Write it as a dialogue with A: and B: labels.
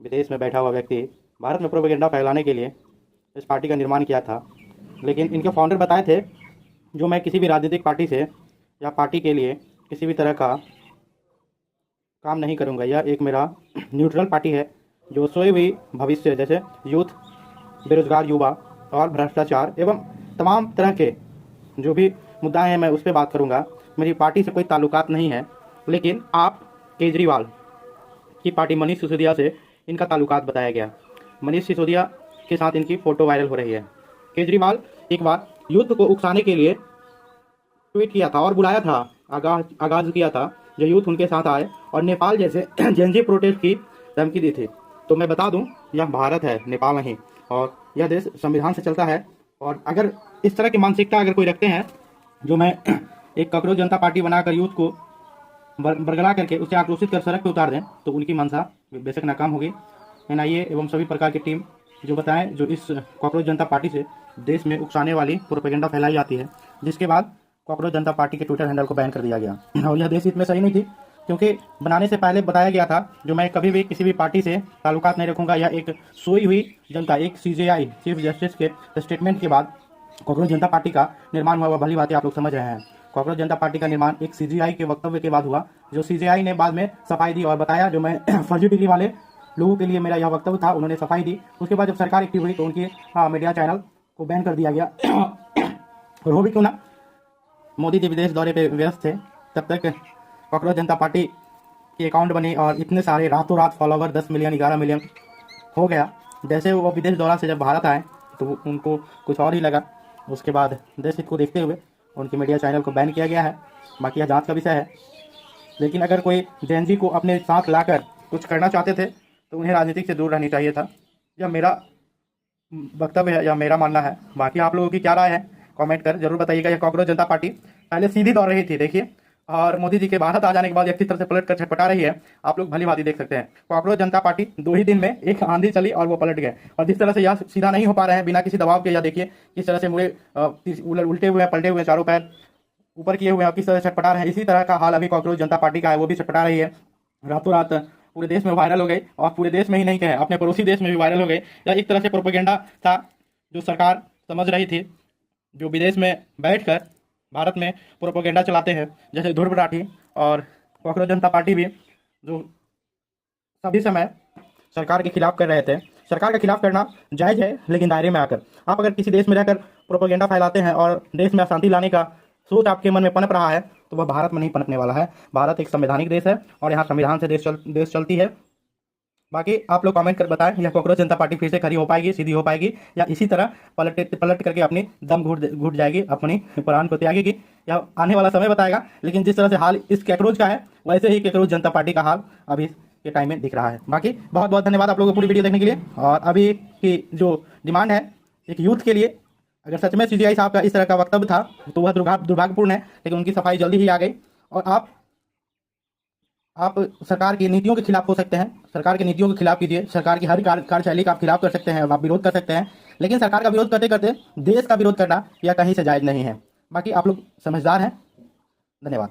A: विदेश में बैठा हुआ व्यक्ति भारत में प्रोपेगेंडा फैलाने के लिए इस पार्टी का निर्माण किया था। लेकिन इनके फाउंडर बताए थे जो मैं किसी भी राजनीतिक पार्टी से या पार्टी के लिए किसी भी तरह का काम नहीं करूंगा। यह एक मेरा न्यूट्रल पार्टी है जो सोई हुई भविष्य जैसे यूथ, बेरोजगार युवा और भ्रष्टाचार एवं तमाम तरह के जो भी मुद्दा हैं मैं उस पर बात करूंगा। मेरी पार्टी से कोई ताल्लुकात नहीं है। लेकिन आप केजरीवाल की पार्टी मनीष सिसोदिया से इनका ताल्लुकात बताया गया। मनीष सिसोदिया के साथ इनकी फ़ोटो वायरल हो रही है। केजरीवाल एक बार युद्ध को उकसाने के लिए ट्वीट किया था और बुलाया था, आगाज़ किया था जो यूथ उनके साथ आए और नेपाल जैसे जेनजी प्रोटेस्ट की धमकी दी थी। तो मैं बता दूं, यह भारत है, नेपाल नहीं। और यह देश संविधान से चलता है। और अगर इस तरह की मानसिकता अगर कोई रखते हैं जो मैं एक कॉकरोच जनता पार्टी बनाकर यूथ को बरगला करके उसे आक्रोशित कर सड़क पर उतार दें तो उनकी मंशा बेशक नाकाम होगी। एनआईए एवं सभी प्रकार की टीम जो बताएं जो इस कॉकरोच जनता पार्टी से देश में उकसाने वाली प्रोपेगेंडा फैलाई जाती है, जिसके बाद कॉकरोच जनता पार्टी के ट्विटर हैंडल को बैन कर दिया गया। और यह देश हित में सही नहीं थी, क्योंकि बनाने से पहले बताया गया था जो मैं कभी भी किसी भी पार्टी से ताल्लुकात नहीं रखूंगा। यह एक सोई हुई जनता, एक सीजेआई चीफ जस्टिस के स्टेटमेंट के बाद कॉकरोच जनता पार्टी का निर्माण हुआ। भली बात आप लोग समझ रहे हैं। कॉकरोच जनता पार्टी का निर्माण एक सीजेआई के वक्तव्य के बाद हुआ, जो सीजेआई ने बाद में सफाई दी और बताया जो मैं फर्जी डिग्री वाले लोगों के लिए मेरा यह वक्तव्य था, उन्होंने सफाई दी। उसके बाद जब सरकार एक्टिव हुई तो उनकी मीडिया चैनल को बैन कर दिया गया। और वो भी क्यों ना, मोदी जी विदेश दौरे पे व्यस्त थे, तब तक कॉकरोच जनता पार्टी की अकाउंट बनी और इतने सारे रातों रात फॉलोवर 10 मिलियन 11 मिलियन हो गया। जैसे वो विदेश दौरा से जब भारत आए तो उनको कुछ और ही लगा। उसके बाद देश हित को देखते हुए उनकी मीडिया चैनल को बैन किया गया है। बाकी यह जांच का विषय है। लेकिन अगर कोई जेनजी को अपने साथ लाकर कुछ करना चाहते थे तो उन्हें राजनीति से दूर रहनी चाहिए था। यह मेरा वक्तव्य है, यह मेरा मानना है। बाकी आप लोगों की क्या राय है कमेंट कर जरूर बताइएगा। यह कॉकरोच जनता पार्टी पहले सीधी दौड़ रही थी, देखिए, और मोदी जी के भारत आ जाने के बाद एक तरह से पलट कर छटपटा रही है। आप लोग भली भांति देख सकते हैं। कॉकरोच जनता पार्टी 2 ही दिन में एक आंधी चली और वो पलट गए। और जिस तरह से यह सीधा नहीं हो पा रहे हैं बिना किसी दबाव के, या देखिए किस तरह से मुड़े उल्टे हुए हैं, पलटे हुए, चारों पैर ऊपर किए हुए हैं, किस तरह से छटपटा रहे हैं। इसी तरह का हाल अभी कॉकरोच जनता पार्टी का है। वो भी छटपटा रही है, रातों रात पूरे देश में वायरल हो गई। और पूरे देश में ही नहीं कहे, अपने पड़ोसी देश में भी वायरल हो गई। यह एक तरह से प्रोपेगेंडा था जो सरकार समझ रही थी, जो विदेश में बैठकर भारत में प्रोपेगेंडा चलाते हैं, जैसे ध्रुव राठी और कॉकरोच जनता पार्टी भी, जो सभी समय सरकार के खिलाफ कर रहे थे। सरकार के खिलाफ करना जायज़ है, लेकिन दायरे में आकर। आप अगर किसी देश में रहकर प्रोपेगेंडा फैलाते हैं और देश में अशांति लाने का सोच आपके मन में पनप रहा है तो वह भारत में नहीं पनपने वाला है। भारत एक संवैधानिक देश है और यहाँ संविधान से देश चलती है। बाकी आप लोग कमेंट कर बताएं, यह कॉकरोच जनता पार्टी फिर से खड़ी हो पाएगी, सीधी हो पाएगी, या इसी तरह पलट करके अपनी दम घुट जाएगी, अपनी प्राण को त्यागेगी, या आने वाला समय बताएगा। लेकिन जिस तरह से हाल इस कैकरोच का है, वैसे ही कैकरोच जनता पार्टी का हाल अभी के टाइम में दिख रहा है। बाकी बहुत बहुत धन्यवाद आप लोगों को पूरी वीडियो देखने के लिए। और अभी की जो डिमांड है एक यूथ के लिए, अगर सच में सीजीआई साहब का इस तरह का वक्तव्य था तो वह दुर्भाग्यपूर्ण है, लेकिन उनकी सफाई जल्दी ही आ गई। और आप सरकार की नीतियों के खिलाफ हो सकते हैं, सरकार की नीतियों के खिलाफ कीजिए, सरकार की हर कार्यशैली का आप खिलाफ कर सकते हैं, आप विरोध कर सकते हैं, लेकिन सरकार का विरोध करते करते देश का विरोध करना यह कहीं से जायज़ नहीं है। बाकी आप लोग समझदार हैं। धन्यवाद।